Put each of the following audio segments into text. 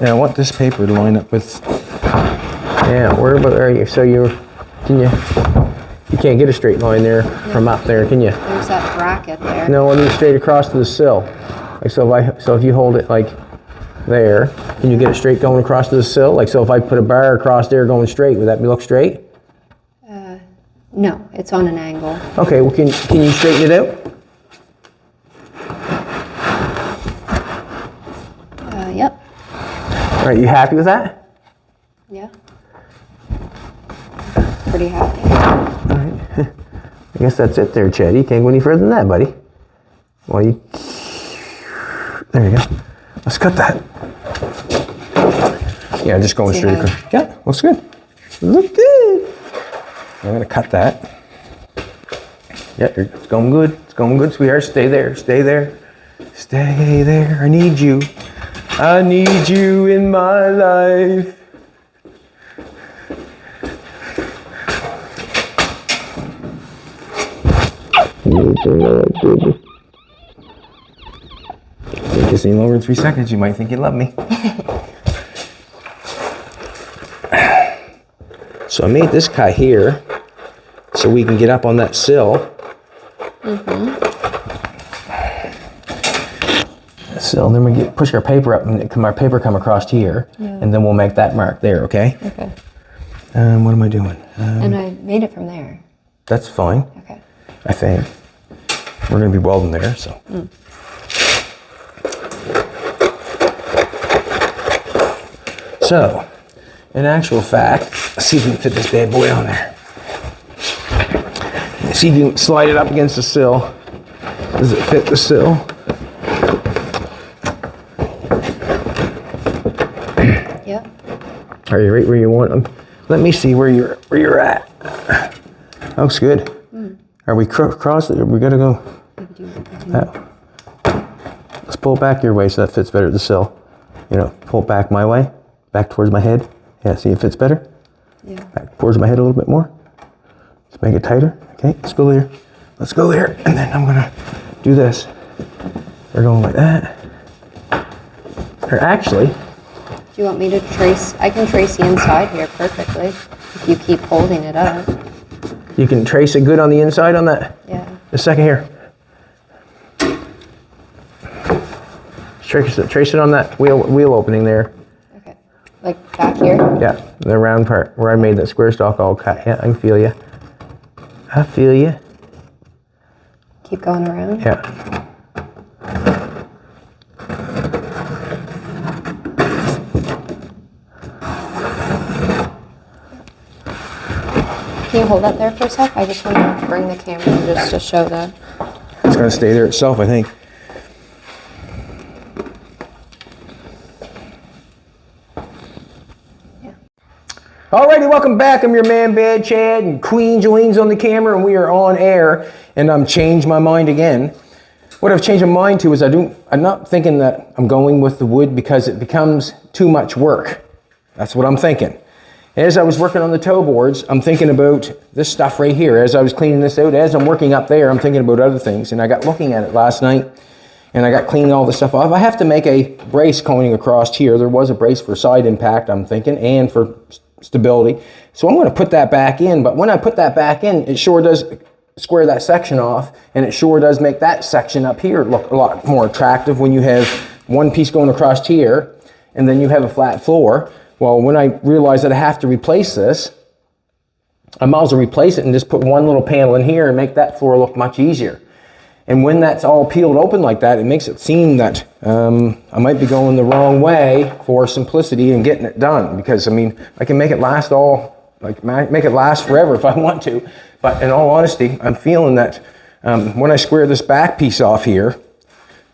Now I want this paper to line up with. Yeah, where about are you? So you can't get a straight line there from up there, can you? There's that bracket there. No, I mean straight across to the sill. Like so if you hold it like there, can you get it straight going across to the sill? Like so if I put a bar across there going straight, would that look straight? No, it's on an angle. Okay, well can you straighten it out? Yep. All right, you happy with that? Yeah. Pretty happy. All right. I guess that's it there, Chad. You can't go any further than that, buddy. Well, there you go. Let's cut that. Yeah, just going straight across. Yeah, looks good. Look good. I'm gonna cut that. Yeah, it's going good. It's going good, sweetheart. Stay there. Stay there. Stay there. I need you. I need you in my life. Take this thing over in 3 seconds. You might think you love me. So I made this cut here so we can get up on that sill. Sill, then we push our paper up and our paper come across here, and then we'll make that mark there, okay? Okay. What am I doing? And I made it from there. That's fine. Okay. I think. We're going to be welding there, so. So, in actual fact, let's see if we can fit this bad boy on there. Let's see if you can slide it up against the sill. Does it fit the sill? Yep. Are you right where you want them? Let me see where you're at. Looks good. Are we cross it? Or we gotta go? Let's pull it back your way so that fits better at the sill. You know, pull it back my way, back towards my head. Yeah, see it fits better? Yeah. Back towards my head a little bit more. Let's make it tighter. Okay, let's go there. Let's go there, and then I'm gonna do this. We're going like that. Or actually, Do you want me to trace? I can trace the inside here perfectly if you keep holding it up. you can trace it good on the inside on that. Yeah. A second here. Trace it on that wheel opening there. Okay. Like back here? Yeah, the round part where I made that square stock all cut. Yeah, I can feel you. I feel you. Keep going around? Yeah. Can you hold that there for a sec? I just want to bring the camera just to show that. It's going to stay there itself, I think. Alrighty, welcome back. I'm your man, Bad Chad, and Queen Jolene's on the camera, and we are on air. And I'm changed my mind again. What I've changed my mind to is I'm not thinking that I'm going with the wood because it becomes too much work. That's what I'm thinking. As I was working on the toe boards, I'm thinking about this stuff right here. As I was cleaning this out, as I'm working up there, I'm thinking about other things. And I got looking at it last night, and I got cleaning all this stuff off. I have to make a brace going across here. There was a brace for side impact, I'm thinking, and for stability. So I'm going to put that back in, but when I put that back in, it sure does square that section off, and it sure does make that section up here look a lot more attractive when you have one piece going across here, and then you have a flat floor. Well, when I realize that I have to replace this, I might as well replace it and just put one little panel in here and make that floor look much easier. And when that's all peeled open like that, it makes it seem that I might be going the wrong way for simplicity and getting it done. Because, I mean, I can make it last make it last forever if I want to. But in all honesty, I'm feeling that when I square this back piece off here,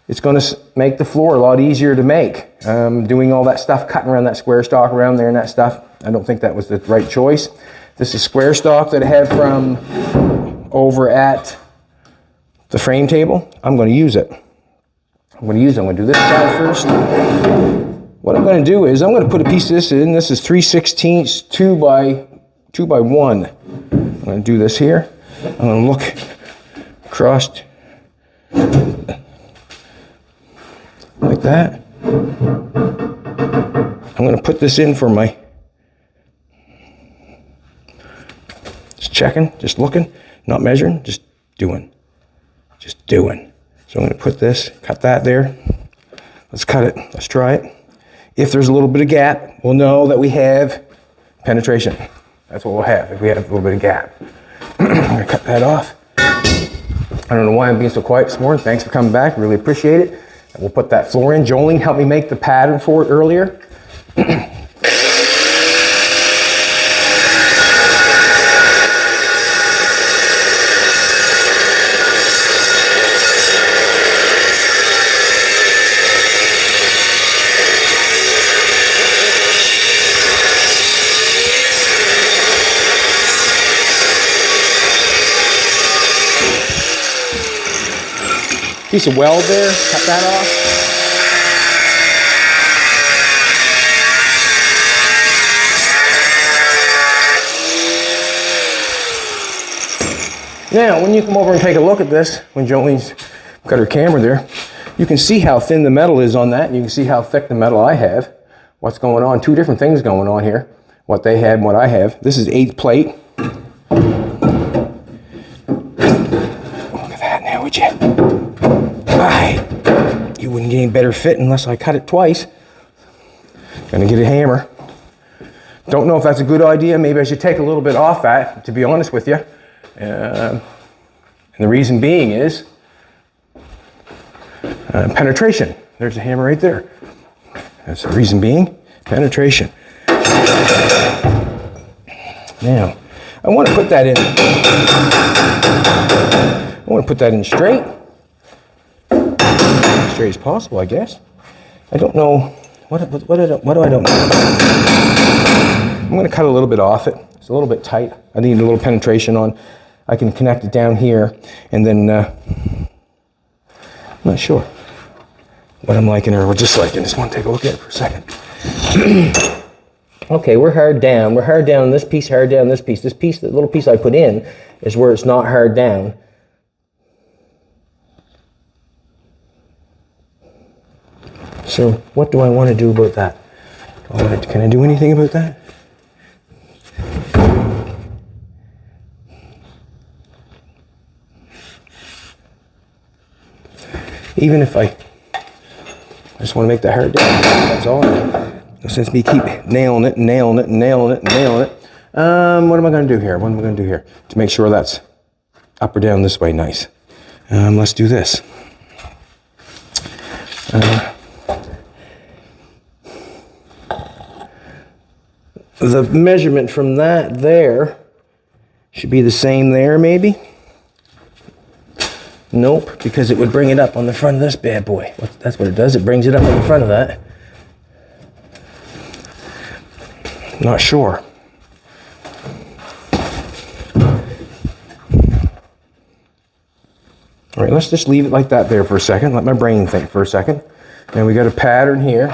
it's going to make the floor a lot easier to make. Doing all that stuff, cutting around that square stock around there and that stuff, I don't think that was the right choice. This is square stock that I have from over at the frame table. I'm going to use it. I'm going to do this side first. What I'm going to do is I'm going to put a piece of this in. This is 3/16 2 by 1. I'm going to do this here. I'm going to look across like that. I'm going to put this in for my, just checking, just looking, not measuring, just doing. So I'm going to put this, cut that there. Let's cut it. Let's try it. If there's a little bit of gap, we'll know that we have penetration. That's what we'll have if we have a little bit of gap. I'm going to cut that off. I don't know why I'm being so quiet this morning. Thanks for coming back. Really appreciate it. And we'll put that floor in. Jolene helped me make the pattern for it earlier. Piece of weld there, cut that off. Now, when you come over and take a look at this, when Jolene's got her camera there, you can see how thin the metal is on that, and you can see how thick the metal I have. What's going on? Two different things going on here. What they had and what I have. This is 8th plate. Look at that now, would you? You wouldn't get any better fit unless I cut it twice. Gonna get a hammer. Don't know if that's a good idea. Maybe I should take a little bit off that, to be honest with you. And the reason being is penetration. There's a hammer right there. That's the reason being, penetration. Now, I want to put that in. I want to put that in straight. Straight as possible, I guess. I don't know what do I don't know. I'm going to cut a little bit off it. It's a little bit tight. I need a little penetration on. I can connect it down here, and then I'm not sure what I'm liking or disliking. Just want to take a look at it for a second. Okay, we're hard down. We're hard down this piece, hard down this piece. This piece, the little piece I put in, is where it's not hard down. So what do I want to do about that? Can I do anything about that? Even if I just want to make that hard down, that's all. Since me keep nailing it, nailing it, nailing it, nailing it. What am I going to do here? What am I going to do here to make sure that's up or down this way nice? Let's do this. The measurement from that there should be the same there, maybe. Nope, because it would bring it up on the front of this bad boy. That's what it does. It brings it up on the front of that. Not sure. All right, let's just leave it like that there for a second. Let my brain think for a second. And we got a pattern here.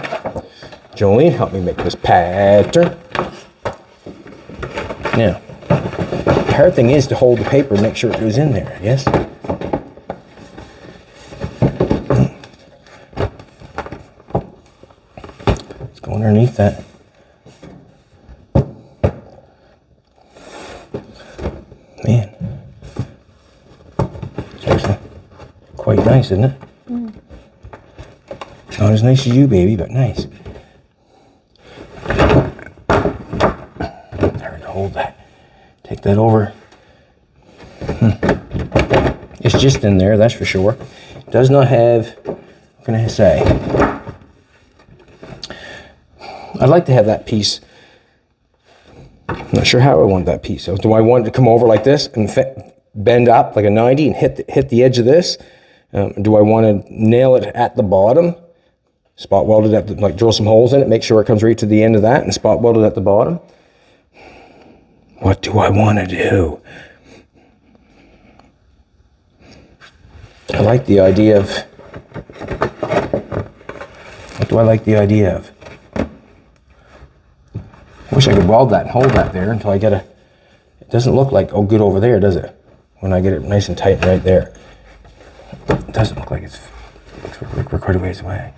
Jolene, help me make this pattern. Now, the hard thing is to hold the paper and make sure it goes in there, yes? Let's go underneath that. Man. It's actually quite nice, isn't it? Mm. Not as nice as you, baby, but nice. Hold that. Take that over. It's just in there, that's for sure. It does not have, what can I say? I'd like to have that piece. I'm not sure how I want that piece. So do I want it to come over like this and bend up like a 90 and hit the edge of this? Do I want to nail it at the bottom? Spot weld it at like drill some holes in it, make sure it comes right to the end of that and spot weld it at the bottom. What do I want to do? I like the idea of... What do I like the idea of? I wish I could weld that and hold that there until I get a... It doesn't look like, oh, good over there, does it? When I get it nice and tight right there. It doesn't look like it's... It looks like we're quite a ways away.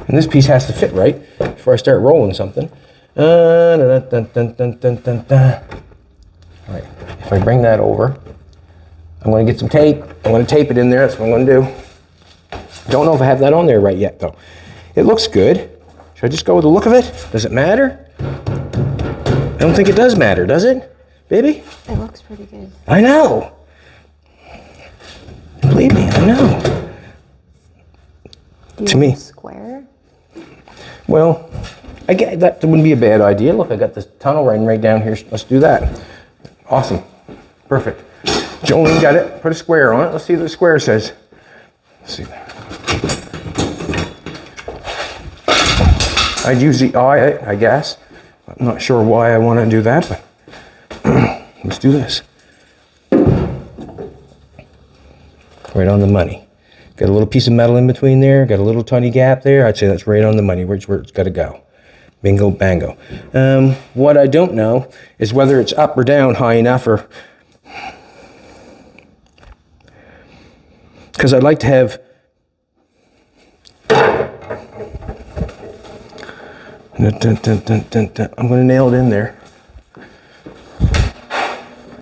And this piece has to fit right before I start rolling something. All right, if I bring that over, I'm going to get some tape. I'm going to tape it in there. That's what I'm going to do. Don't know if I have that on there right yet, though. It looks good. Should I just go with the look of it? Does it matter? I don't think it does matter, does it, baby? It looks pretty good. I know. Believe me, I know. Do you To want me. a square? Well, I get that wouldn't be a bad idea. Look, I got this tunnel running right down here. Let's do that. Awesome. Perfect. Jolene got it. Put a square on it. Let's see what the square says. Let's see. I'd use the eye, I guess. I'm not sure why I want to do that, but let's do this. Right on the money. Got a little piece of metal in between there. Got a little tiny gap there. I'd say that's right on the money. Where it's got to go. Bingo, bango. What I don't know is whether it's up or down high enough, or because I'd like to have I'm going to nail it in there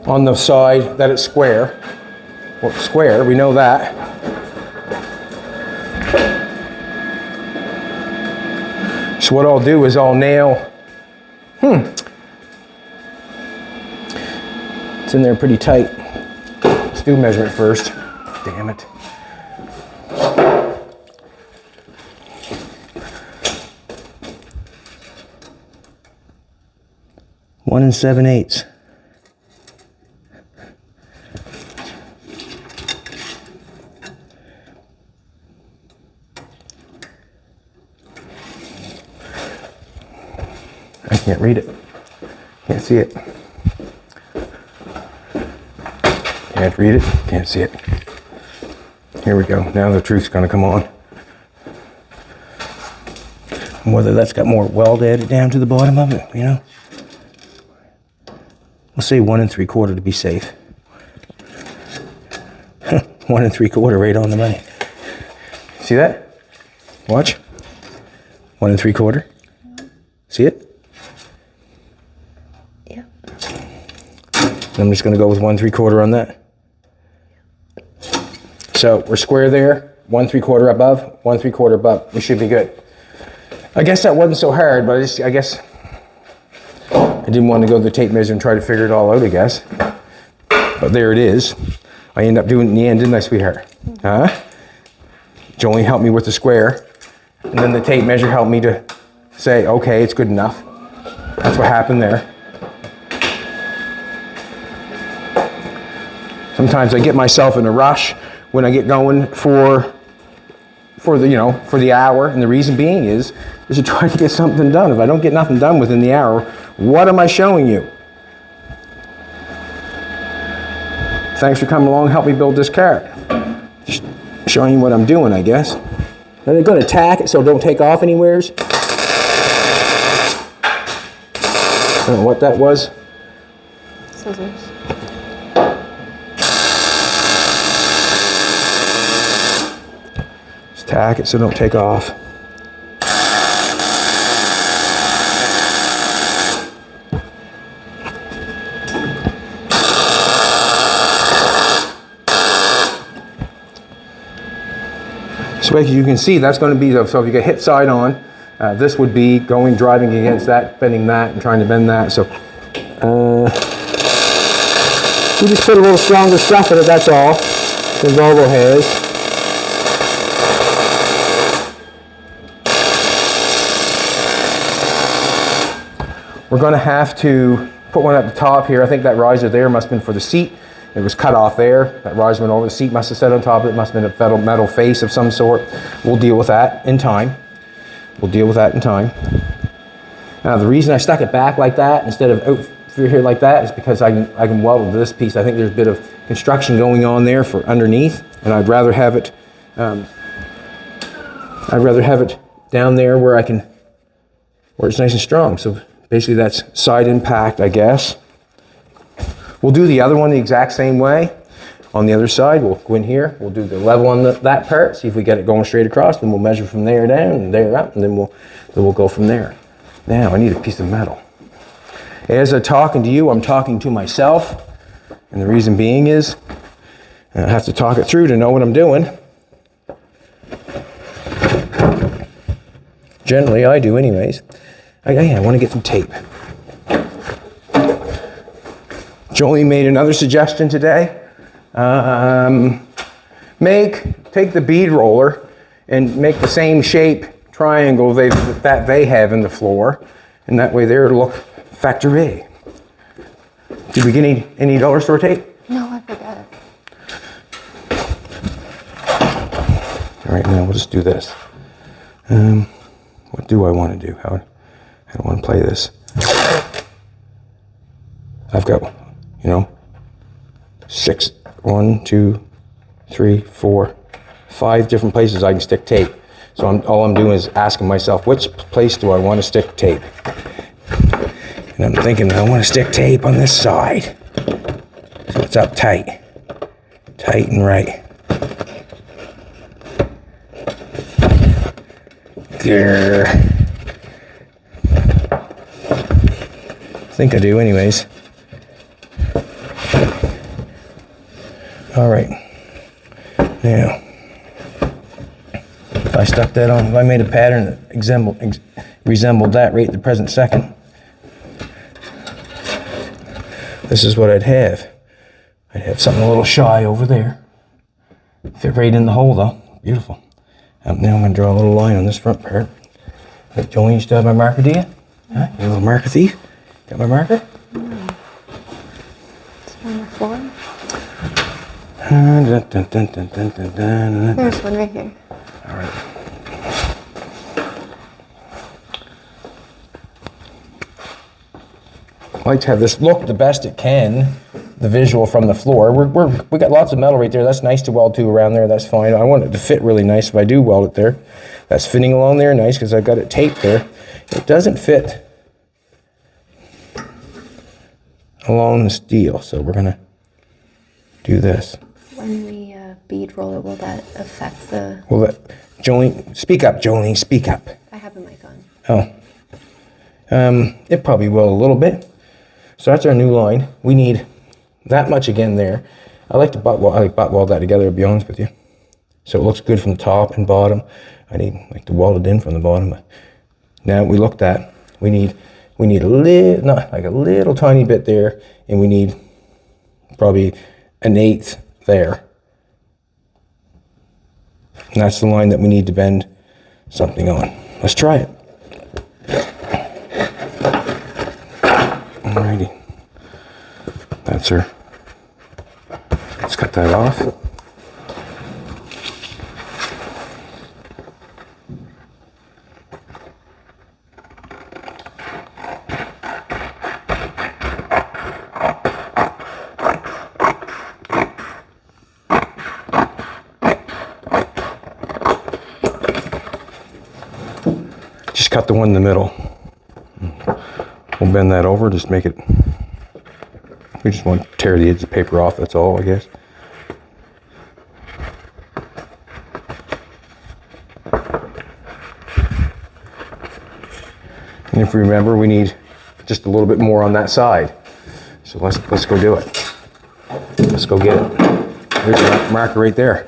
on the side that it's square. Well, it's square, we know that. So what I'll do is I'll nail, it's in there pretty tight. Let's do measurement first. Damn it. One and 7/8. I can't read it. Can't see it. Can't read it. Can't see it. Here we go. Now the truth's going to come on. Whether that's got more weld added down to the bottom of it, you know. We'll say 1 3/4 to be safe. 1 3/4 right on the money. See that? Watch. 1 3/4. See it? Yeah. I'm just going to go with 1 3/4 on that. So we're square there. 1 3/4 above. 1 3/4 above. We should be good. I guess that wasn't so hard, but I guess I didn't want to go to the tape measure and try to figure it all out, I guess. But there it is. I ended up doing it in the end, didn't I, sweetheart? Huh? Jolene helped me with the square, and then the tape measure helped me to say, okay, it's good enough. That's what happened there. Sometimes I get myself in a rush when I get going for the hour, and the reason being is to try to get something done. If I don't get nothing done within the hour, what am I showing you? Thanks for coming along and help me build this car. Just showing you what I'm doing, I guess. Now they're going to tack it so it don't take off anywheres. I don't know what that was. Scissors. Just tack it so it don't take off. So as you can see, that's going to be, so if you get hit side on, this would be driving against that, bending that, and trying to bend that. So we just put a little stronger stuff in it, that's all, than Volvo has. We're going to have to put one at the top here. I think that riser there must have been for the seat. It was cut off there. That riser went over. The seat must have sat on top of it. Must have been a metal face of some sort. We'll deal with that in time. We'll deal with that in time. Now the reason I stuck it back like that instead of out through here like that is because I can weld to this piece. I think there's a bit of construction going on there for underneath, and I'd rather have it down there where it's nice and strong. So basically that's side impact, I guess. We'll do the other one the exact same way. on the other side. We'll go in here, we'll do the level on that part, see if we get it going straight across, then we'll measure from there down and there up, and then we'll go from there. Now I need a piece of metal. As I'm talking to you, I'm talking to myself, and the reason being is I have to talk it through to know what I'm doing. Generally, I do anyways. I want to get some tape. Jolie made another suggestion today. Take the bead roller and make the same shape triangle that they have in the floor, and that way there it'll look factory. Did we get any dollar store tape? No, I forgot it. All right, now we'll just do this. What do I want to do? How do I want to play this? I've got, 1, 2, 3, 4, 5 different places I can stick tape. So all I'm doing is asking myself, which place do I want to stick tape? And I'm thinking, I want to stick tape on this side. So it's up tight. Tight and right. There. I think I do anyways. All right. Now, if I stuck that on, if I made a pattern that resembled that right at the present second, this is what I'd have. I'd have something a little shy over there. Fit right in the hole though. Beautiful. Now I'm going to draw a little line on this front part. Joey, you still have my marker, do you? Huh? You little marker thief? Got my marker? It's on the floor. Dun, dun, dun, dun, dun, dun, dun. There's one right here. All right. I like to have this look the best it can, the visual from the floor. We got lots of metal right there. That's nice to weld to around there. That's fine. I want it to fit really nice if I do weld it there. That's fitting along there nice because I've got it taped there. It doesn't fit along the steel, so we're gonna do this. When we bead roll it, will that affect the... Well, Jolene, speak up, Jolene, speak up. I have a mic on. Oh. It probably will a little bit. So that's our new line. We need that much again there. I like to butt weld that together, to be honest with you. So it looks good from the top and bottom. I like to weld it in from the bottom. Now we looked at, we need a little, not like a little tiny bit there, and we need probably 1/8 there. And that's the line that we need to bend something on. Let's try it. Alrighty. That's her. Let's cut that off. Just cut the one in the middle. We'll bend that over, just make it, we just want to tear the edge of the paper off, that's all, I guess. And if we remember, we need just a little bit more on that side. So let's go do it. Let's go get it. There's the marker right there.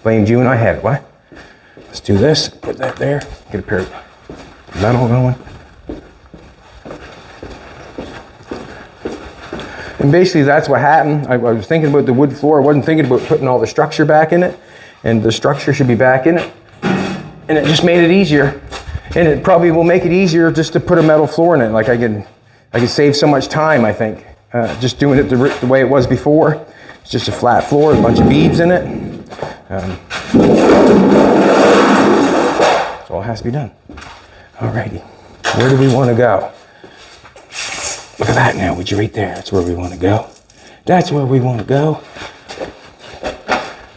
Blamed you and I had it, what? Let's do this, put that there, get a pair of metal going. And basically that's what happened. I was thinking about the wood floor. I wasn't thinking about putting all the structure back in it. And the structure should be back in it. And it just made it easier. And it probably will make it easier just to put a metal floor in it. Like I could save so much time, I think. Just doing it the way it was before. It's just a flat floor, a bunch of beads in it. So all has to be done. Alrighty, where do we want to go? Look at that now, would you right there? That's where we want to go. That's where we want to go.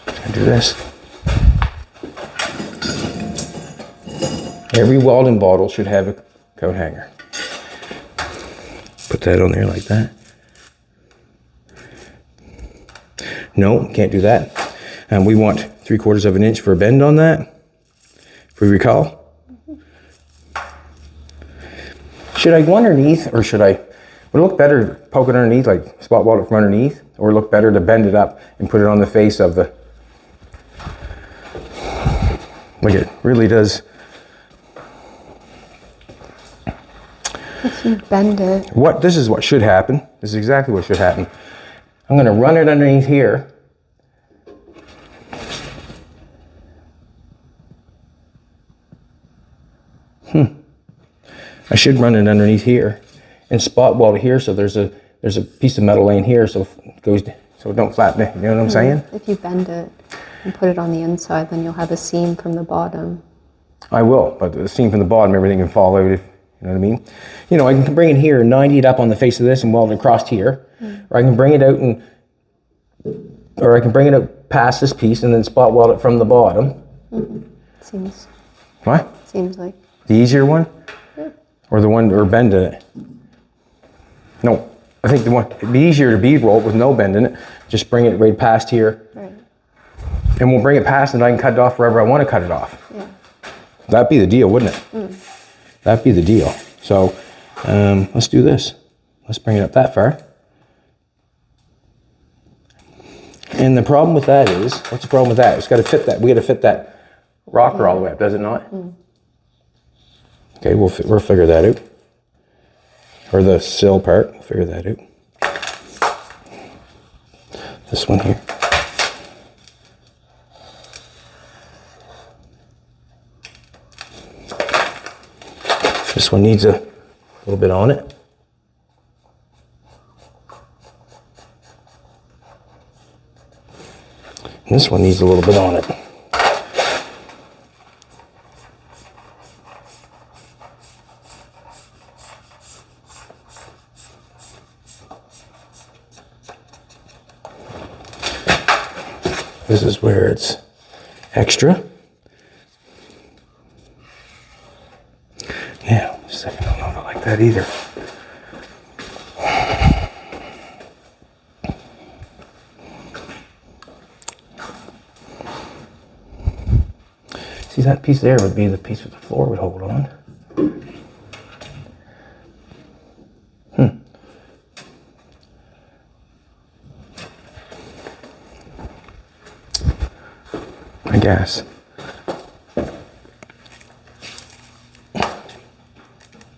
Let's do this. Every Welding bottle should have a coat hanger. Put that on there like that. No, can't do that. We want 3/4 of an inch for a bend on that, if we recall. Should I go underneath, or would it look better to poke it underneath, like spot weld it from underneath, or look better to bend it up and put it on the face of the, like it really does. If you bend it. This is what should happen. This is exactly what should happen. I'm gonna run it underneath here. I should run it underneath here and spot weld it here, so there's a piece of metal laying here, so it goes, so it don't flap. You know what I'm saying? If you bend it and put it on the inside, then you'll have a seam from the bottom. I will, but the seam from the bottom, everything can fall out. If you know what I mean. You know, I can bring it here and 90 it up on the face of this and weld it across here, or I can bring it out past this piece and then spot weld it from the bottom. Seems. What? Seems like. The easier one? Or bend in it? No, I think it'd be easier to bead roll it with no bend in it. Just bring it right past here. Right. And we'll bring it past and I can cut it off wherever I want to cut it off. Yeah. That'd be the deal, wouldn't it? That'd be the deal. So let's do this. Let's bring it up that far. And the problem with that is, what's the problem with that? It's got to fit that. We got to fit that rocker all the way up, does it not? Okay, we'll figure that out. Or the sill part, we'll figure that out. This one here. This one needs a little bit on it. And this one needs a little bit on it. This is where it's extra. Now, just a second, I don't know if I like that either. See, that piece there would be the piece that the floor would hold on. I guess.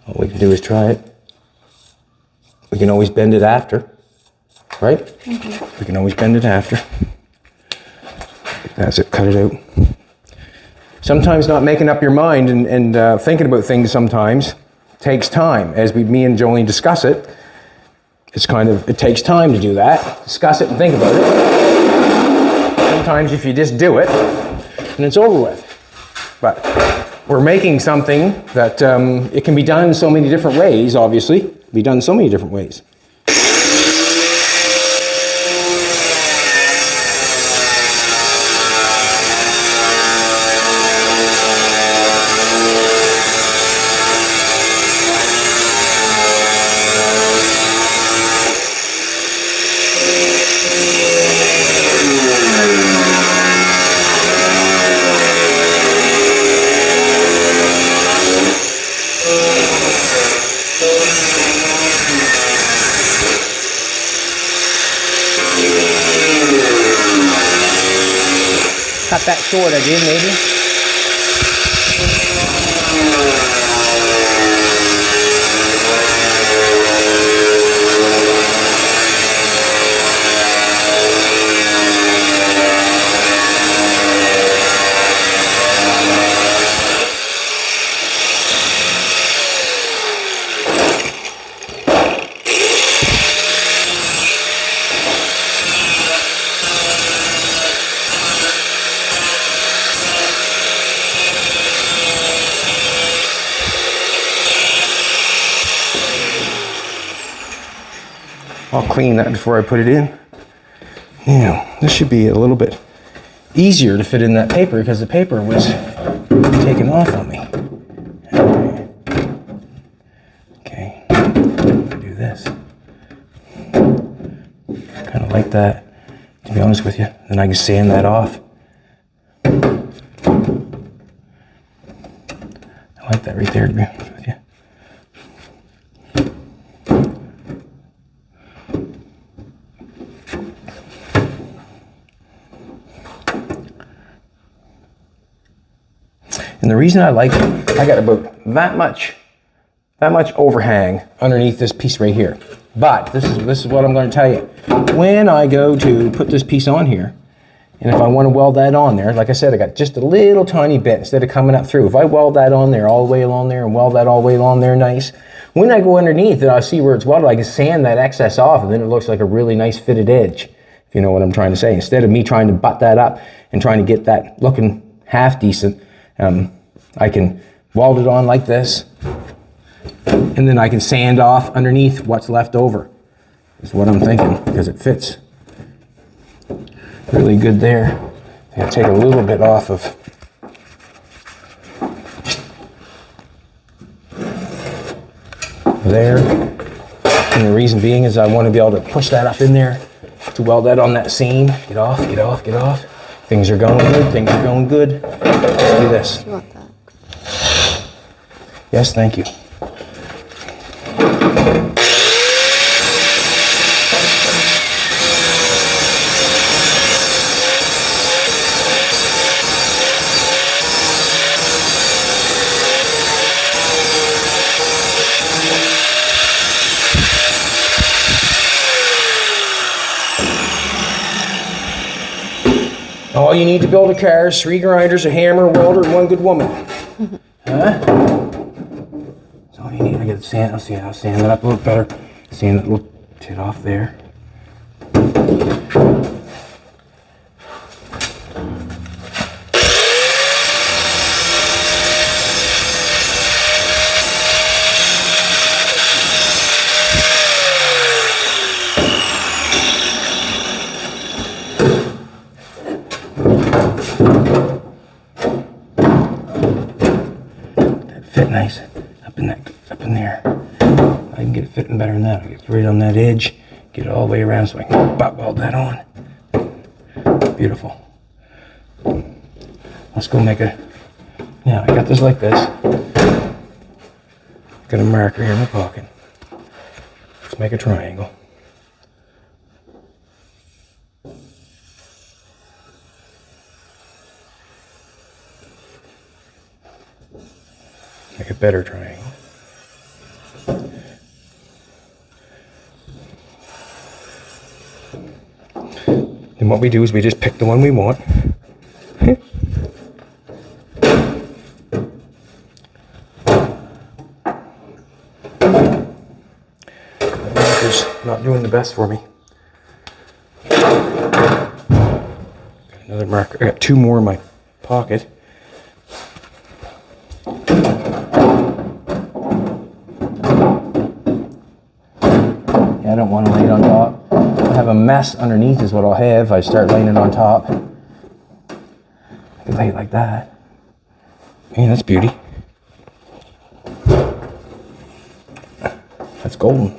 All we can do is try it. We can always bend it after, right? We can always bend it after. That's it, cut it out. Sometimes not making up your mind and thinking about things sometimes takes time. As me and Jolene discuss it, it takes time to do that. Discuss it and think about it. Sometimes if you just do it, and it's over with. But we're making something that it can be done in so many different ways, obviously. Be done in so many different ways. Cut that short, I did, maybe. I'll clean that before I put it in. Now, this should be a little bit easier to fit in that paper because the paper was taken off on me. Okay, do this. Kind of like that to be honest with you. Then I can sand that off. I like that right there, to be honest with you. And the reason I like it, I got about that much overhang underneath this piece right here. But this is what I'm going to tell you. When I go to put this piece on here, and if I want to weld that on there, like I said, I got just a little tiny bit instead of coming up through. If I weld that on there all the way along there and weld that all the way along there nice, when I go underneath and I see where it's welded, I can sand that excess off, and then it looks like a really nice fitted edge, if you know what I'm trying to say. Instead of me trying to butt that up and trying to get that looking half decent, I can weld it on like this, and then I can sand off underneath what's left over, is what I'm thinking, because it fits really good there. I'm gonna take a little bit off of there, and the reason being is I want to be able to push that up in there to weld that on that seam. Get off, get off, get off. Things are going good, things are going good. Let's do this. You want that? Yes, thank you. All you need to build a car is 3 grinders, a hammer, a welder, and 1 good woman. Huh? That's all you need. I get the sand. I'll sand that up a little better. Sand that little tit off there. Fit nice up in there. I can get it fitting better than that. I'll get it right on that edge, get it all the way around so I can butt weld that on. Beautiful. Let's go make a, now I got this like this. Got a marker here in my pocket. Let's make a triangle. Make a better triangle. Then what we do is we just pick the one we want. The marker's not doing the best for me. Got another marker. I got 2 more in my pocket. I don't want to lay it on top. I have a mess underneath is what I'll have if I start laying it on top. I can lay it like that. Man, that's beauty. That's golden.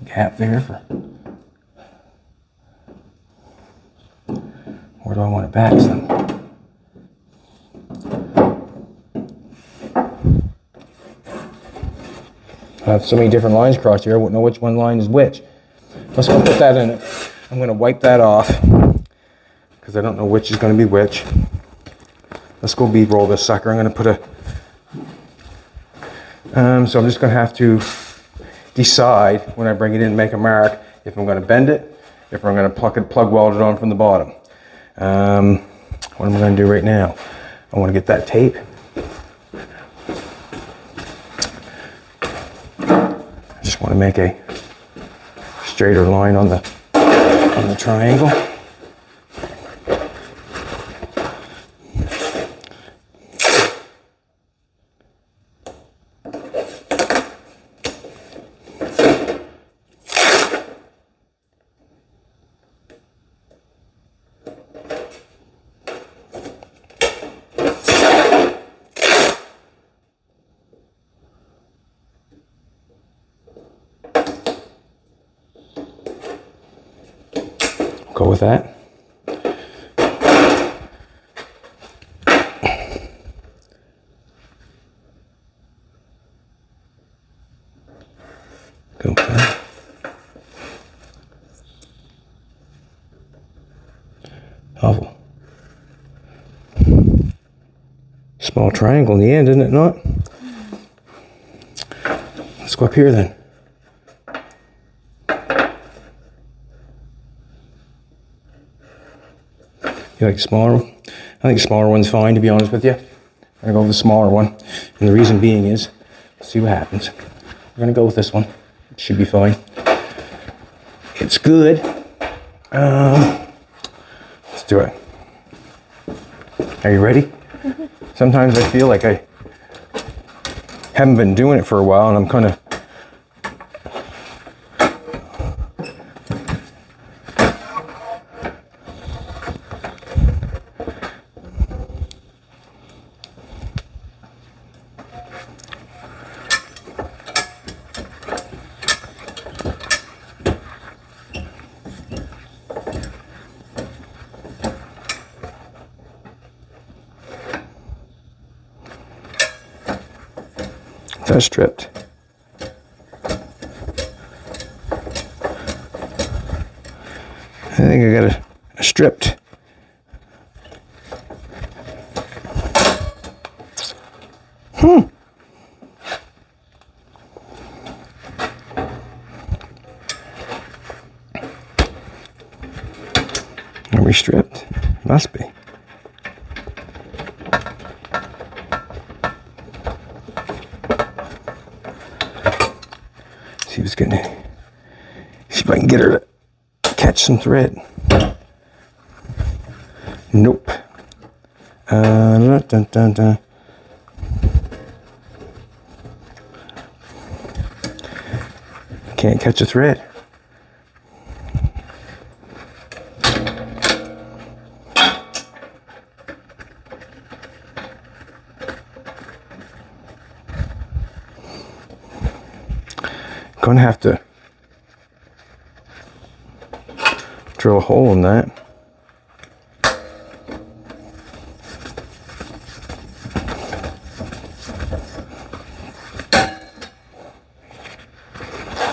Gap there for... Where do I want it back then? I have so many different lines across here, I wouldn't know which one line is which. Let's go put that in it. I'm going to wipe that off because I don't know which is going to be which. Let's go bead roll this sucker. I'm going to put a... so I'm just going to have to decide when I bring it in and make a mark if I'm going to bend it, if I'm going to plug weld it on from the bottom. What am I going to do right now? I want to get that tape. I just want to make a straighter line on the triangle. go with that. Go with that. Awful. Small triangle in the end, isn't it not? Let's go up here then. You like the smaller one? I think the smaller one's fine, to be honest with you. I'm gonna go with the smaller one. And the reason being is, let's see what happens. We're gonna go with this one. It should be fine. It's good. Let's do it. Are you ready? Mm-hmm. Sometimes I feel like I haven't been doing it for a while and I'm kind of that's stripped. I think I got a stripped. Are we stripped? Must be. See what's getting in. See if I can get her to catch some thread. Nope. Dun, dun, dun, dun. Can't catch a thread. Gonna have to drill a hole in that.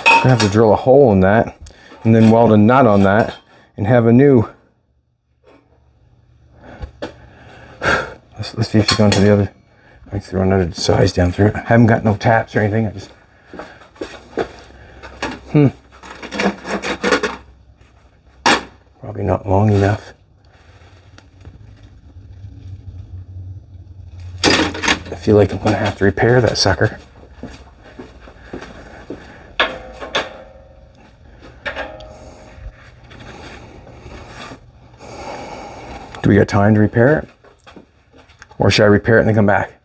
Gonna have to drill a hole in that and then weld a nut on that and have a new. Let's see if she's gone to the other. I throw another size down through it. I haven't got no taps or anything. I just. Probably not long enough. I feel like I'm gonna have to repair that sucker. Do we got time to repair it? Or should I repair it and then come back?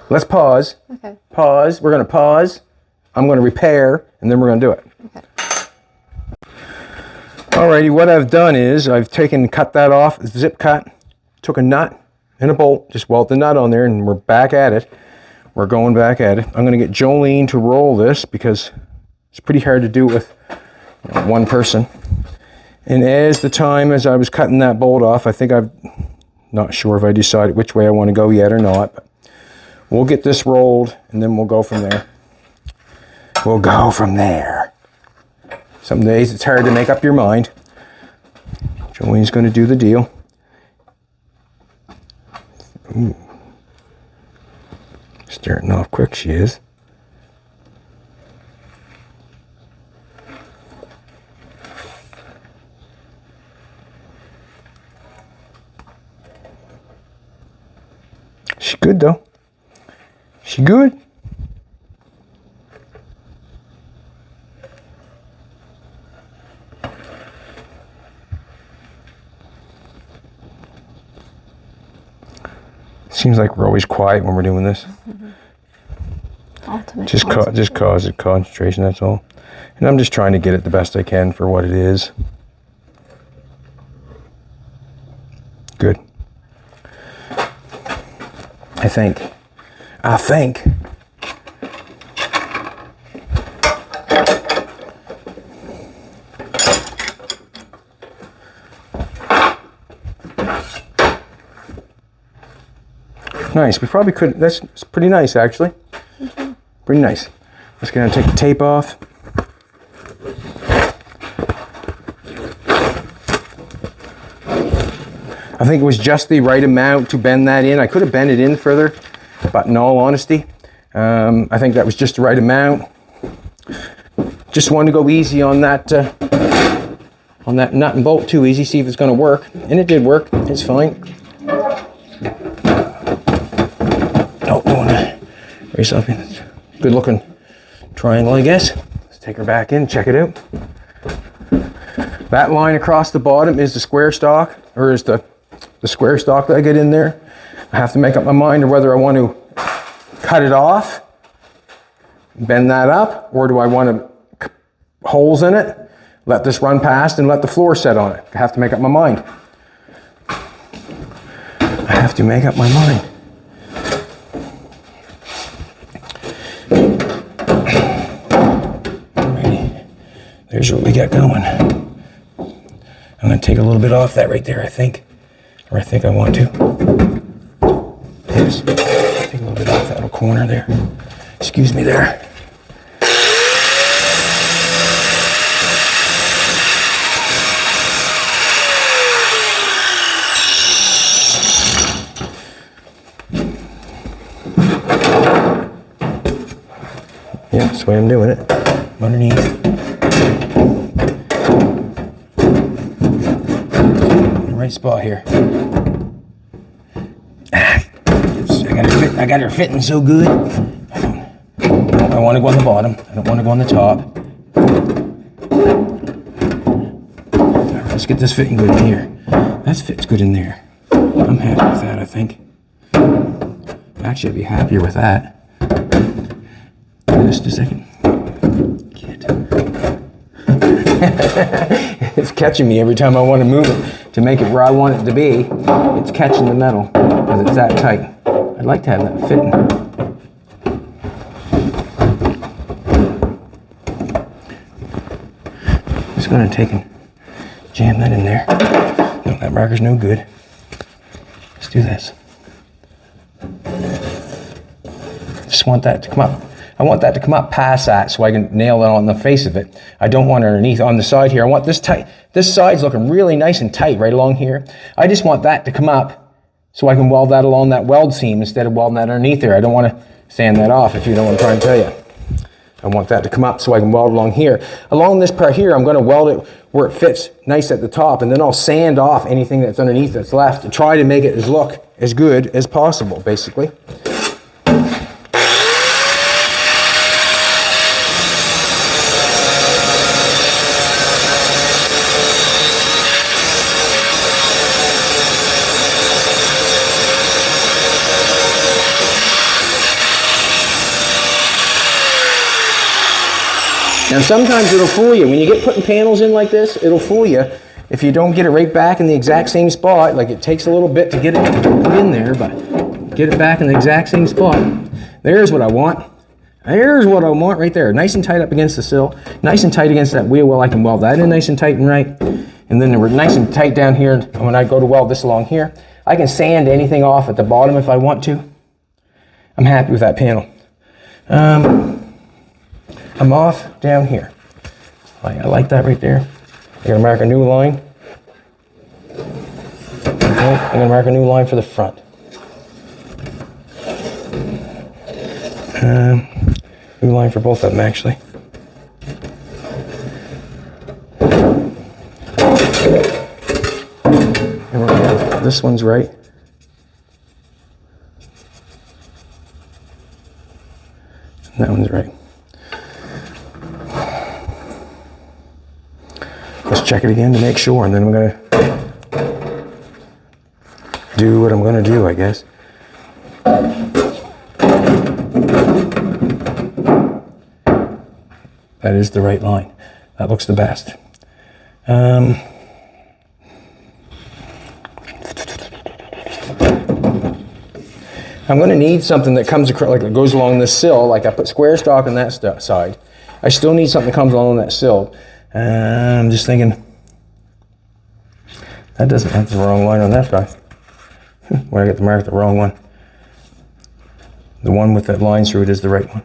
Let's pause. Okay. Pause. We're gonna pause. I'm gonna repair and then we're gonna do it. Okay. Alrighty, what I've done is I've cut that off, zip cut, took a nut and a bolt, just weld the nut on there and we're back at it. We're going back at it. I'm gonna get Jolene to roll this because it's pretty hard to do with one person. And as I was cutting that bolt off, I think I'm not sure if I decided which way I want to go yet or not, but we'll get this rolled and then we'll go from there. We'll go from there. Some days it's hard to make up your mind. Jolene's going to do the deal. Ooh. Starting off quick, she is. She good though. She good. Seems like we're always quiet when we're doing this. Mm-hmm. Ultimate Just cause it concentration, that's all. And I'm just trying to get it the best I can for what it is. Good. I think. nice. We probably could, that's pretty nice actually. Pretty nice. Just gonna take the tape off. I think it was just the right amount to bend that in. I could have bent it in further, but in all honesty, I think that was just the right amount. Just wanted to go easy on that nut and bolt too, easy, see if it's gonna work. And it did work, it's fine. Oh, don't wanna race up in. Good looking triangle, I guess. Let's take her back in, check it out. That line across the bottom is the square stock, or is the square stock that I get in there. I have to make up my mind on whether I want to cut it off, bend that up, or do I want to holes in it, let this run past and let the floor set on it. I have to make up my mind. I have to make up my mind. Alrighty, there's what we got going. I'm going to take a little bit off that right there, I think. Or I think I want to. Yes. Take a little bit off that little corner there. Excuse me there. Yeah, that's the way I'm doing it. Underneath. Right spot here. I got her fitting so good. I want to go on the bottom. I don't want to go on the top. Right, let's get this fitting good in here. That fits good in there. I'm happy with that, I think. Actually, I'd be happier with that. Just a second. It's catching me every time I want to move it to make it where I want it to be. It's catching the metal because it's that tight. I'd like to have that fitting. Just going to take and jam that in there. No, that marker's no good. Let's do this. Just want that to come up. I want that to come up past that so I can nail it on the face of it. I don't want it underneath on the side here. I want this tight. This side's looking really nice and tight right along here. I just want that to come up so I can weld that along that weld seam instead of welding that underneath there. I don't want to sand that off, if you know what I'm trying to tell you. I want that to come up so I can weld along here. Along this part here, I'm going to weld it where it fits nice at the top, and then I'll sand off anything that's underneath that's left to try to make it look as good as possible, basically. Now sometimes it'll fool you. When you get putting panels in like this, it'll fool you if you don't get it right back in the exact same spot. Like it takes a little bit to get it put in there, but get it back in the exact same spot. There's what I want. There's what I want right there. Nice and tight up against the sill. Nice and tight against that wheel well. I can weld that in nice and tight and right. And then we're nice and tight down here. When I go to weld this along here, I can sand anything off at the bottom if I want to. I'm happy with that panel. I'm off down here. I like that right there. I'm gonna mark a new line. Okay, I'm gonna mark a new line for the front. New line for both of them, actually. And this one's right. And that one's right. Let's check it again to make sure, and then I'm going to do what I'm going to do, I guess. That is the right line. That looks the best. I'm going to need something that comes across, like it goes along this sill. Like I put square stock on that side. I still need something that comes along that sill. I'm just thinking, that's the wrong line on that guy. Why I get to mark the wrong one? The one with that line through it is the right one.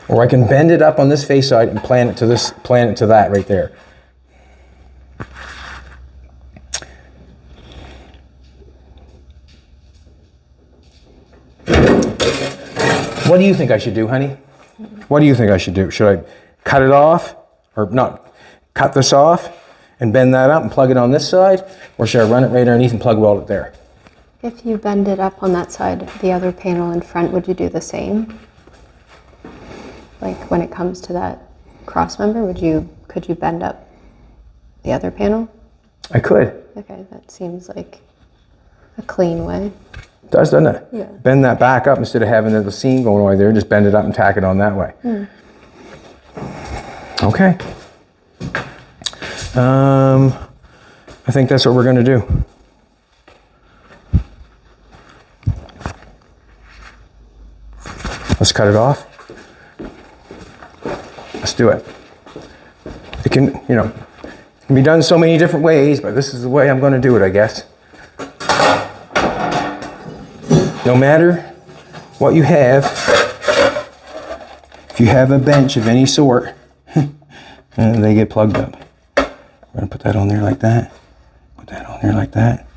Or I can bend it up on this face side and plan it to that right there. What do you think I should do, honey? What do you think I should do? Should I cut it off, or not, cut this off and bend that up and plug it on this side? Or should I run it right underneath and plug weld it there? If you bend it up on that side, the other panel in front, would you do the same? Like when it comes to that cross member, could you bend up the other panel? I could. Okay, that seems like a clean way. It does, doesn't it? Yeah. Bend that back up instead of having the seam going away there. Just bend it up and tack it on that way. Okay. I think that's what we're going to do. Let's cut it off. Let's do it. It can, it can be done so many different ways, but this is the way I'm going to do it, I guess. No matter what you have, if you have a bench of any sort, they get plugged up. We're going to put that on there like that. Put that on there like that.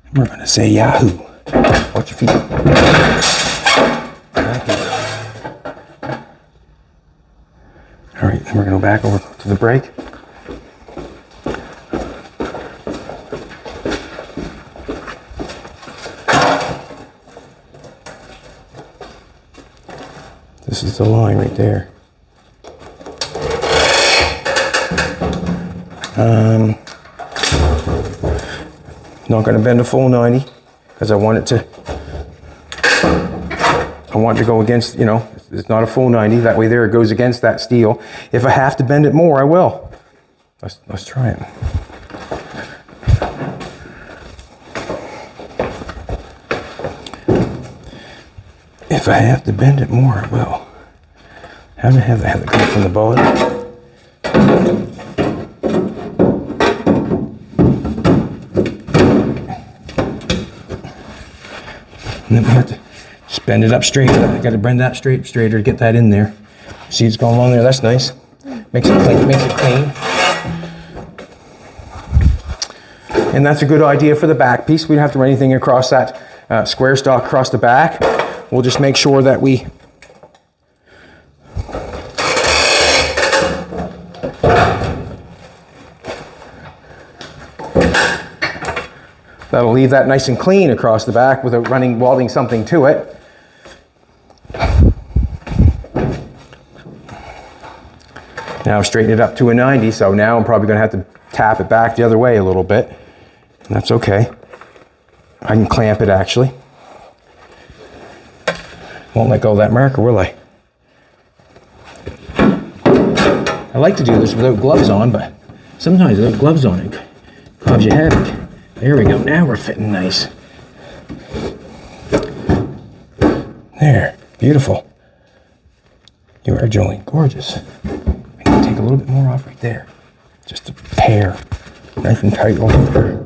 And we're going to say Yahoo. Watch your feet. All right, then we're going to go back over to the brake. This is the line right there. Not going to bend a full 90 because I want it to go against, it's not a full 90. That way there it goes against that steel. If I have to bend it more, I will. Let's try it. If I have to bend it more, I will. How do I have it come from the bottom? And then we have to just bend it up straight. I got to bend that straighter to get that in there. See, it's going along there. That's nice. Makes it clean. Makes it clean. And that's a good idea for the back piece. We don't have to run anything across that square stock across the back. We'll just make sure that we that'll leave that nice and clean across the back without welding something to it. Now I've straightened it up to a 90, so now I'm probably going to have to tap it back the other way a little bit. And that's okay. I can clamp it actually. Won't let go of that marker, will I? I like to do this without gloves on, but sometimes without gloves on it cause you havoc. There we go, now we're fitting nice. There, beautiful. You are joined, gorgeous. We need to take a little bit more off right there. Just a pair, nice and tight over there.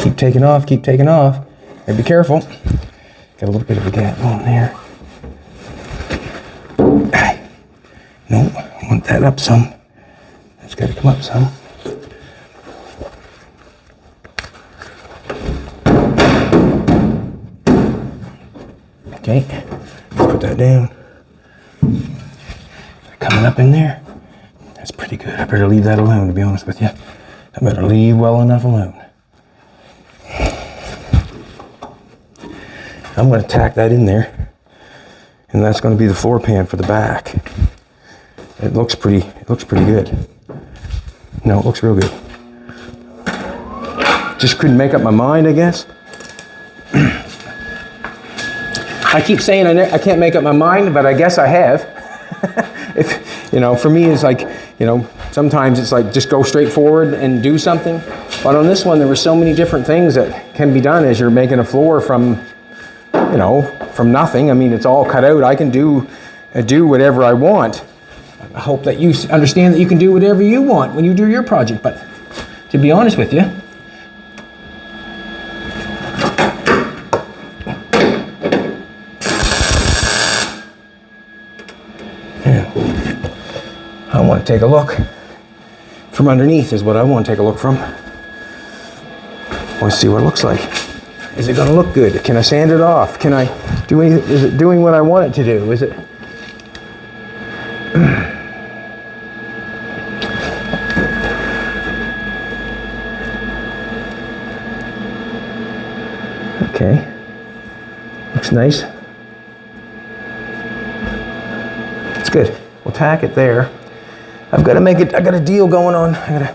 Keep taking off, keep taking off. And be careful. Got a little bit of a gap on there. No, I want that up some. It's got to come up some. Okay, let's put that down. Coming up in there. That's pretty good. I better leave that alone, to be honest with you. I better leave well enough alone. I'm going to tack that in there, and that's going to be the floor pan for the back. It looks pretty good. No, it looks real good. Just couldn't make up my mind, I guess. I keep saying I can't make up my mind, but I guess I have. For me, it's like, sometimes it's like just go straight forward and do something. But on this one, there were so many different things that can be done as you're making a floor from nothing. I mean, it's all cut out. I can do whatever I want. I hope that you understand that you can do whatever you want when you do your project. But to be honest with you, want to take a look from underneath is what I want to take a look from. I want to see what it looks like. Is it going to look good? Can I sand it off? Can I do anything? Is it doing what I want it to do? Is it? Okay. Looks nice. It's good. We'll tack it there. I've got to make it, I got a deal going on. I got to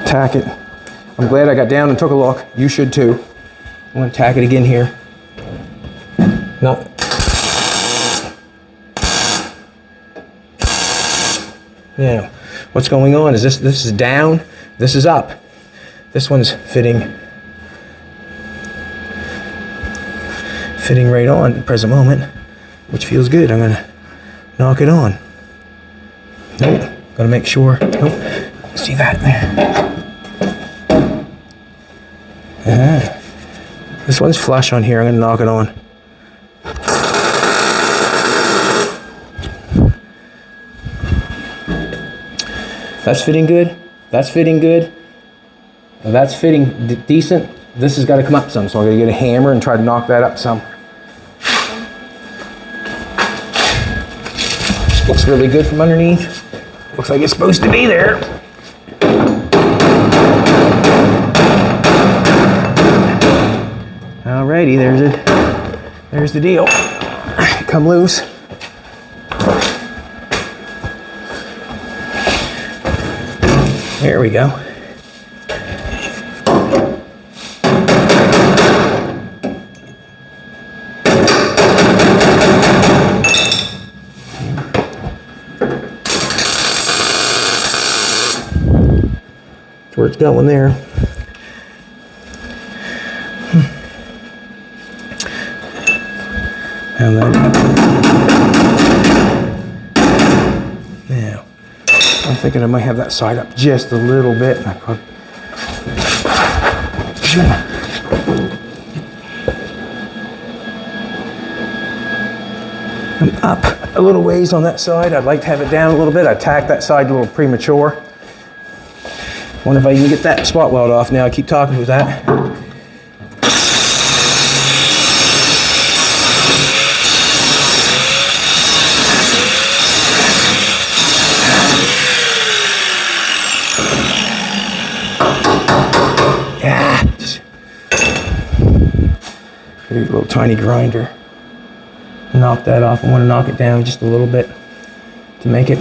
tack it. I'm glad I got down and took a look. You should too. I'm going to tack it again here. No. Now, what's going on is this is down, this is up. This one's fitting right on at the present moment, which feels good. I'm going to knock it on. Nope. Got to make sure. Nope. See that there? This one's flush on here. I'm going to knock it on. That's fitting good. That's fitting good. That's fitting decent. This has got to come up some, so I'm going to get a hammer and try to knock that up some. Looks really good from underneath. Looks like it's supposed to be there. Alrighty, there's the deal. Come loose. There we go. Where it's going there. And then, now, I'm thinking I might have that side up just a little bit. I'm up a little ways on that side. I'd like to have it down a little bit. I tacked that side a little premature. Wonder if I can get that spot weld off now. I keep talking with that. Yeah. Get a little tiny grinder. Knock that off. I want to knock it down just a little bit to make it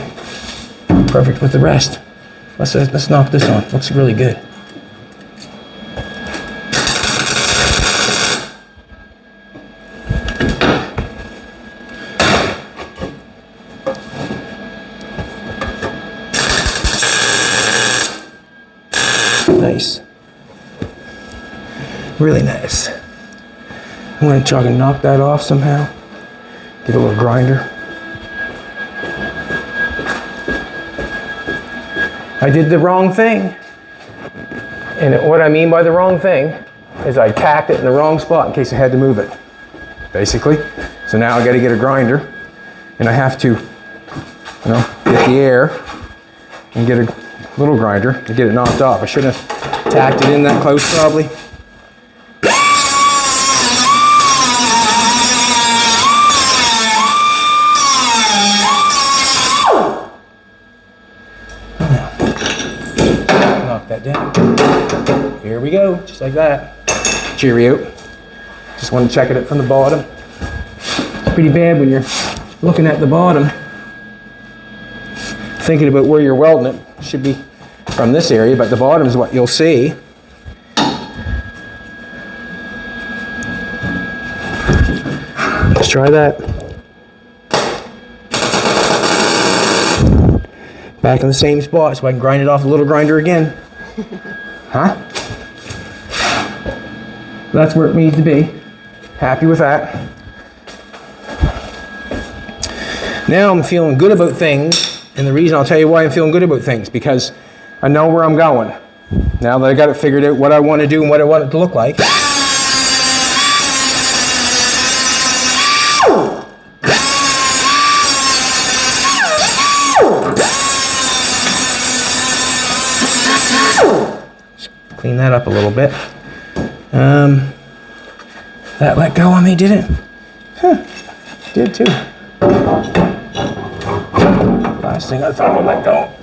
perfect with the rest. Let's knock this on. Looks really good. Nice. Really nice. I'm going to try to knock that off somehow. Get a little grinder. I did the wrong thing. And what I mean by the wrong thing is I tacked it in the wrong spot in case I had to move it, basically. So now I got to get a grinder, and I have to, get the air and get a little grinder to get it knocked off. I shouldn't have tacked it in that close, probably. That down. Here we go, just like that. Cheerio. Just want to check it from the bottom. It's pretty bad when you're looking at the bottom, thinking about where you're welding it. Should be from this area, but the bottom is what you'll see. Let's try that. Back in the same spot so I can grind it off a little grinder again. Huh? That's where it needs to be. Happy with that. Now I'm feeling good about things, and the reason I'll tell you why I'm feeling good about things, because I know where I'm going. Now that I got it figured out what I want to do and what I want it to look like. Clean that up a little bit. That let go on me, did it? Huh, did too. Last thing I thought would let go.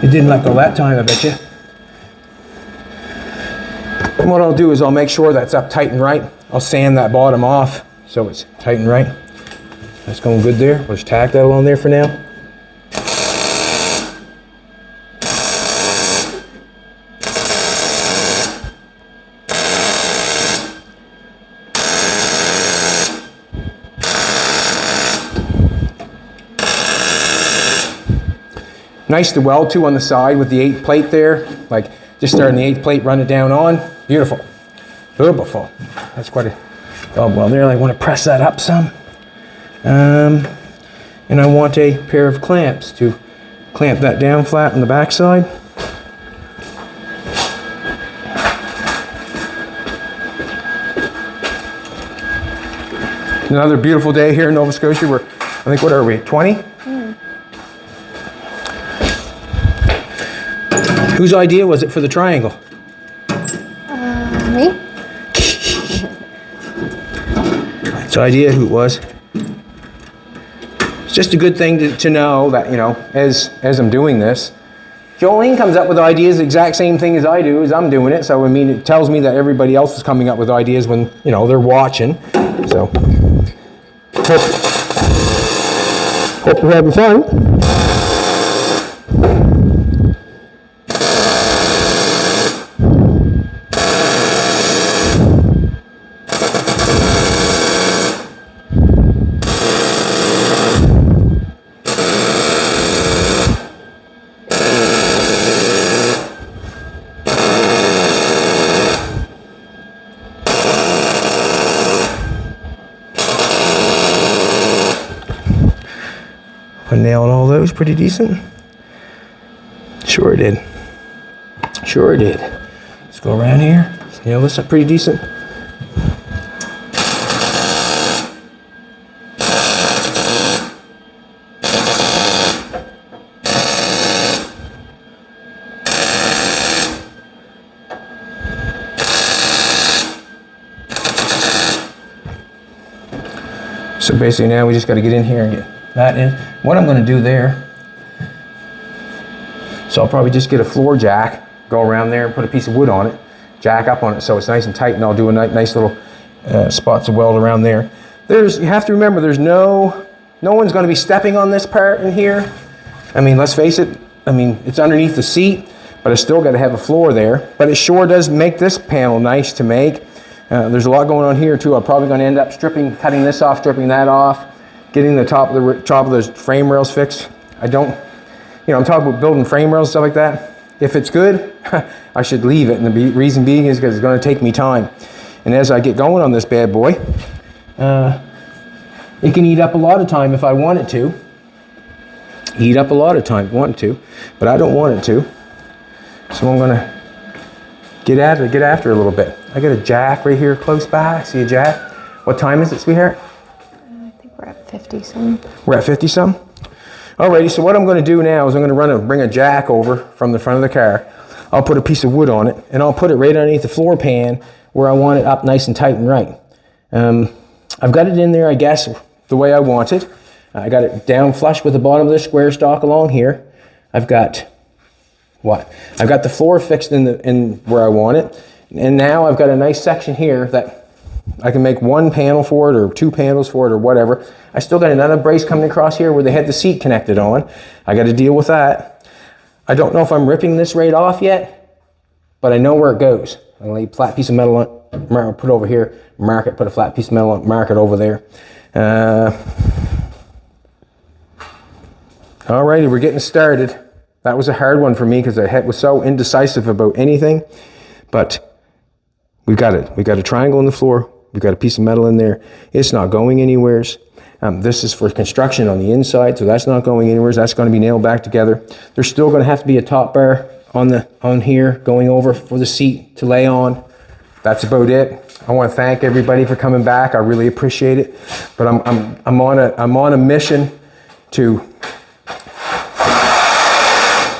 It didn't let go that time, I bet you. And what I'll do is I'll make sure that's up tight and right. I'll sand that bottom off so it's tight and right. That's going good there. We'll just tack that along there for now. Nice to weld to on the side with the 8 plate there. Like just starting the 8 plate, run it down on. Beautiful. Beautiful. That's quite a job well there. I want to press that up some. And I want a pair of clamps to clamp that down flat on the back side. Another beautiful day here in Nova Scotia. We're, I think, what are we, 20? Whose idea was it for the triangle? Me? It's idea who it was. It's just a good thing to know that, you know, as I'm doing this, Jolene comes up with ideas the exact same thing as I do as I'm doing it. So, I mean, it tells me that everybody else is coming up with ideas when, you know, they're watching. So, hope you're having fun. I nailed all those pretty decent. Sure did. Sure did. Let's go around here. Let's nail this up pretty decent. So basically now we just got to get in here and get that in. What I'm going to do there, so I'll probably just get a floor jack, go around there and put a piece of wood on it, jack up on it so it's nice and tight, and I'll do a nice little spots of weld around there. You have to remember, there's no one's going to be stepping on this part in here. I mean, let's face it, I mean, it's underneath the seat, but I still got to have a floor there. But it sure does make this panel nice to make. There's a lot going on here too. I'm probably going to end up cutting this off, stripping that off, getting the top of those frame rails fixed. I don't, you know, I'm talking about building frame rails and stuff like that. If it's good, I should leave it. And the reason being is because it's going to take me time. And as I get going on this bad boy, it can eat up a lot of time if I want it to. Eat up a lot of time if I want it to, but I don't want it to. So I'm going to get after it a little bit. I got a jack right here close by. See a jack? What time is it, sweetheart? I think we're at 50 some. We're at 50 some? Alrighty, so what I'm going to do now is I'm going to bring a jack over from the front of the car. I'll put a piece of wood on it, and I'll put it right underneath the floor pan where I want it up nice and tight and right. I've got it in there, I guess, the way I want it. I got it down flush with the bottom of the square stock along here. I've got the floor fixed in where I want it. And now I've got a nice section here that I can make one panel for it or two panels for it or whatever. I still got another brace coming across here where they had the seat connected on. I got to deal with that. I don't know if I'm ripping this right off yet, but I know where it goes. I'm going to lay a flat piece of metal on, put it over here, mark it, put a flat piece of metal on, mark it over there. Alrighty, we're getting started. That was a hard one for me because I was so indecisive about anything, but we've got it. We've got a triangle on the floor. We've got a piece of metal in there. It's not going anywheres. This is for construction on the inside, so that's not going anywheres. That's going to be nailed back together. There's still going to have to be a top bar on here going over for the seat to lay on. That's about it. I want to thank everybody for coming back. I really appreciate it. But I'm on a mission to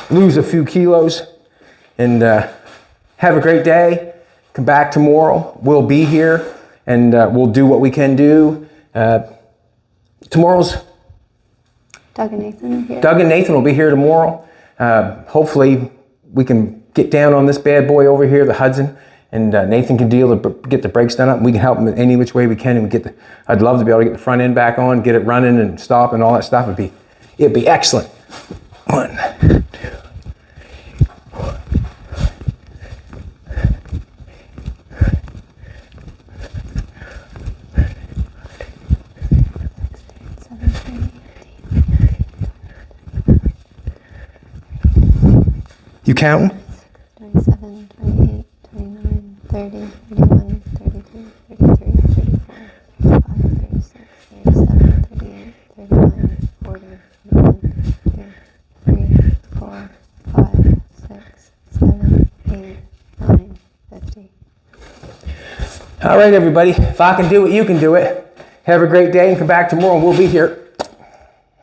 lose a few kilos. And have a great day. Come back tomorrow. We'll be here and we'll do what we can do. Tomorrow's Doug and Nathan are here. Doug and Nathan will be here tomorrow. Hopefully we can get down on this bad boy over here, the Hudson, and Nathan can get the brakes done up. And we can help him any which way we can. And I'd love to be able to get the front end back on, get it running and stop and all that stuff. It'd be excellent. 1, 2. You counting? 27, 28, 29, 30, 31, 32, 33, 34, 35, 36, 37, 38, 39, 40, 41, 2, 3, 4, 5, 6, 7, 8, 9, 50. All right, everybody. If I can do it, you can do it. Have a great day and come back tomorrow and we'll be here.